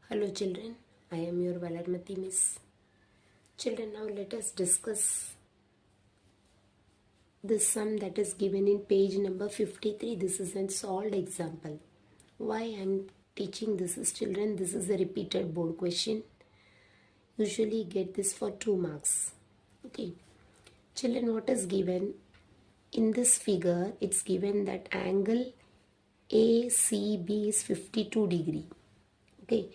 Hello children, I am your Valarmati Miss. Children, now let us discuss this sum that is given in page number 53. This is a solved example. Why I am teaching this is children, this is a repeated board question. Usually get this for 2 marks. Okay. Children, what is given? In this figure, it's given that angle ACB is 52 degree. Okay.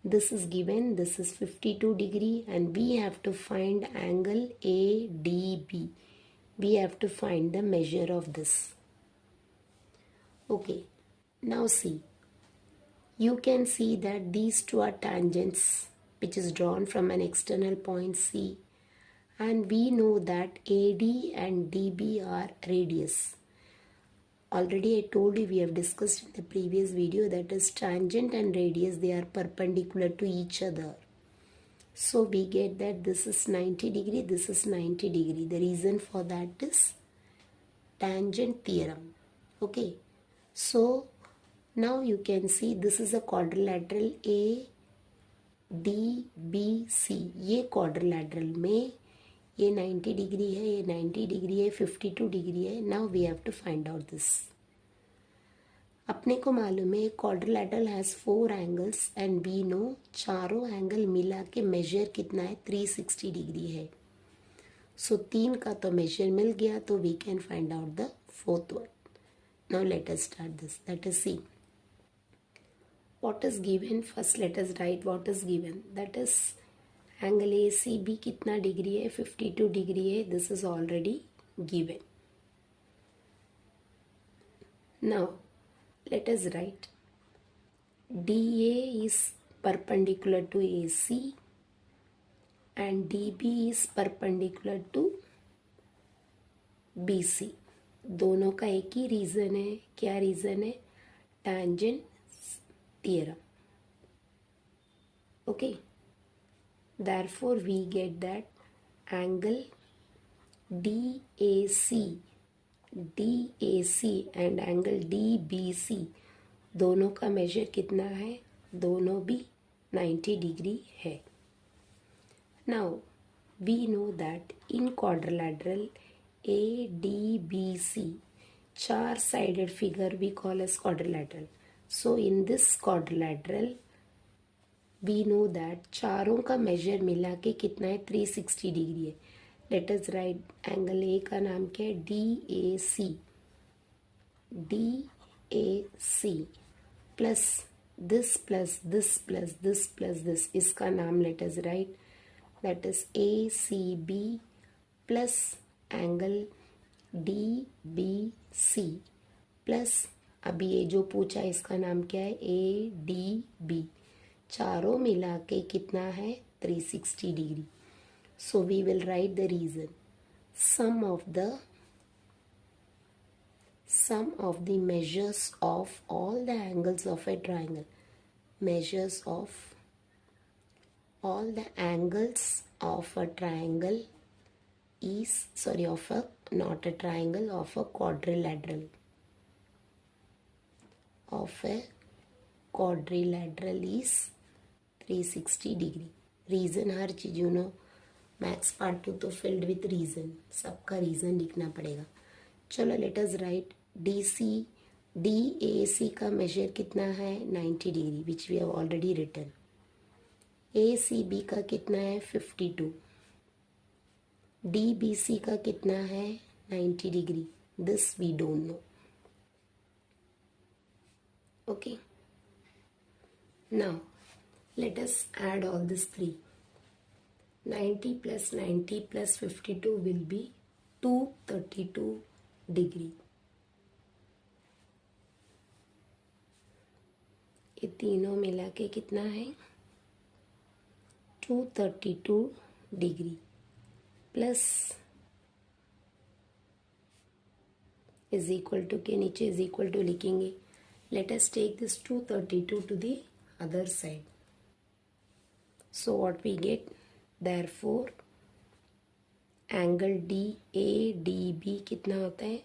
This is given, this is 52 degree and we have to find angle ADB. We have to find the measure of this. Okay, now see, you can see that these two are tangents which is drawn from an external point C, and we know that AD and DB are radius. Already I told you, we have discussed in the previous video, that is tangent and radius, they are perpendicular to each other. So we get that this is 90 degree, this is 90 degree. The reason for that is tangent theorem. Okay. So now you can see this is a quadrilateral A, D, B, C. ये quadrilateral में ये 90 degree है, ये 90 degree है, 52 degree है. Now we have to find out this. अपने को मालूम है quadrilateral has 4 angles and we know चारों एंगल मिला के मेजर कितना है, 360 डिग्री है. सो 3 का तो मेजर मिल गया, तो we can find out the fourth one. Now let us start this. Let us see what is given. First let us write what is given. That is angle A C B कितना degree है, 52 degree है. This is already given. Now let us write DA is perpendicular to AC and DB is perpendicular to BC. दोनों का एक ही reason है. क्या reason है? tangent theorem. Okay. Therefore we get that angle DAC and angle DBC दोनों का measure कितना है? दोनों भी 90 डिग्री है. Now we know that in quadrilateral ADBC चार sided figure we call as quadrilateral. So in this quadrilateral we know that चारों का मेजर मिला के कितना है, 360 डिग्री है. Late us right angle A का नाम क्या है, DAC. DAC plus this plus this plus this plus this, इसका नाम late us right, that is ACB plus angle DBC plus अभी ये जो पूछा इसका नाम क्या है, ADB. चारों मिला के कितना है, 360 degree. So we will write the reason. Sum of the measures of all the angles of a triangle. Measures of all the angles of a triangle is, not a triangle, of a quadrilateral. Of a quadrilateral is 360 degree. Reason हर चीज you know, maths part 2 तो filled with reason, सबका reason लिखना पड़ेगा. चलो let us write DAC का measure कितना है, 90 degree, which we have already written. ACB का कितना है, 52. DBC का कितना है, 90 degree. This we don't know. Okay. Now let us add all these three. 90 plus 90 plus 52 will be 232 degree. ये तीनों मिला के कितना है, 232 degree plus is equal to के नीचे इज इक्वल टू लिखेंगे. Let us take this 232 to the other side. So what we get, therefore angle DADB कितना होता है,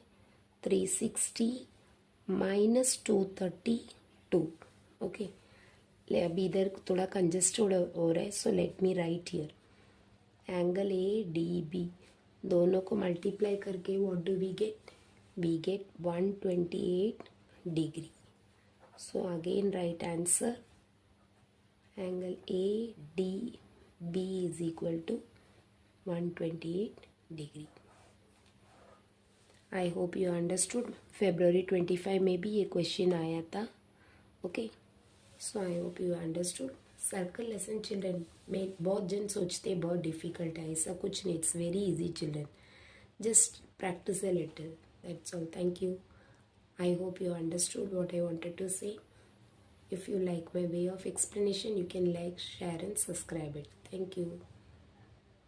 360 minus 232. Okay. अभी इधर थोड़ा कंजेस्टेड हो रहा है, so let me write here. Angle A D B दोनों को मल्टीप्लाई करके what do we get? We get 128 degree. So again write answer, angle ADB is equal to 128 degree. I hope you understood. February 25 में भी ये question आया था. Okay, so I hope you understood. Circle lesson children में बहुत जन सोचते बहुत डिफ़िकल्ट है, ऐसा कुछ नहीं. It's very easy children, just practice a little, that's all. Thank you. I hope you understood what I wanted to say. If you like my way of explanation, you can like, share and subscribe it. Thank you.